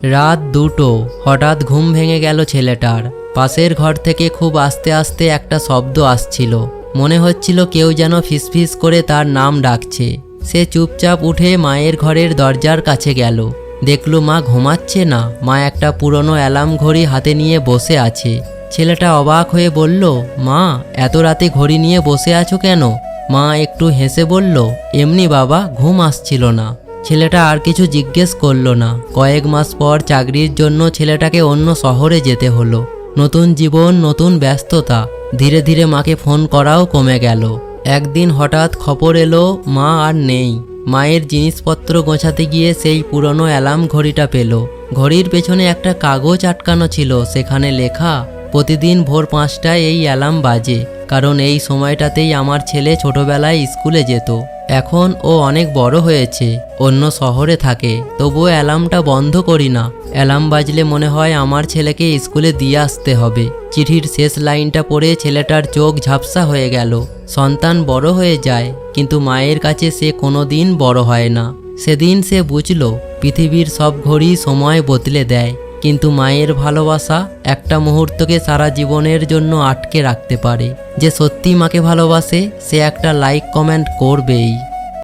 রাত 2টো। হঠাৎ ঘুম ভেঙে গেল ছেলেটার। পাশের ঘর থেকে খুব আস্তে আস্তে একটা শব্দ আসছিল। মনে হচ্ছিল কেউ যেন ফিসফিস করে তার নাম ডাকছে। সে চুপচাপ উঠে মায়ের ঘরের দরজার কাছে গেল। দেখল মা ঘুমাচ্ছে না, মা একটা পুরনো অ্যালার্ম ঘড়ি হাতে নিয়ে বসে আছে। ছেলেটা অবাক হয়ে বলল, মা এত রাতে ঘড়ি নিয়ে বসে আছো কেন? মা একটু হেসে বলল, এমনি বাবা, ঘুম আসছিল না। ছেলেটা আর কিছু জিজ্ঞেস করলো না। কয়েক মাস পর চাকরির জন্য ছেলেটাকে অন্য শহরে যেতে হলো। নতুন জীবন, নতুন ব্যস্ততা। ধীরে ধীরে মাকে ফোন করাও কমে গেল। একদিন হঠাৎ খবর এলো মা আর নেই। মায়ের জিনিসপত্র গোছাতে গিয়ে সেই পুরনো অ্যালার্ম ঘড়িটা পেল। ঘড়ির পেছনে একটা কাগজ আটকানো ছিল, সেখানে লেখা, প্রতিদিন ভোর 5টায় এই অ্যালার্ম বাজে, কারণ এই সময়টাতেই আমার ছেলে ছোটবেলায় স্কুলে যেত। এখন ও অনেক বড় হয়েছে, অন্য শহরে থাকে, তবুও অ্যালার্মটা বন্ধ করি না। অ্যালার্ম বাজলে মনে হয় আমার ছেলেকে স্কুলে দিয়ে আসতে হবে। চিঠির শেষ লাইনটা পড়ে ছেলেটার চোখ ঝাপসা হয়ে গেল। সন্তান বড় হয়ে যায়, কিন্তু মায়ের কাছে সে কোনোদিন বড় হয় না। সেদিন সে বুঝল, পৃথিবীর সব ঘড়ি সময় বদলে দেয়, কিন্তু মায়ের ভালোবাসা একটা মুহূর্তকে সারা জীবনের জন্য আটকে রাখতে পারে। যে সত্যি মাকে ভালোবাসে সে একটা লাইক কমেন্ট করবেই।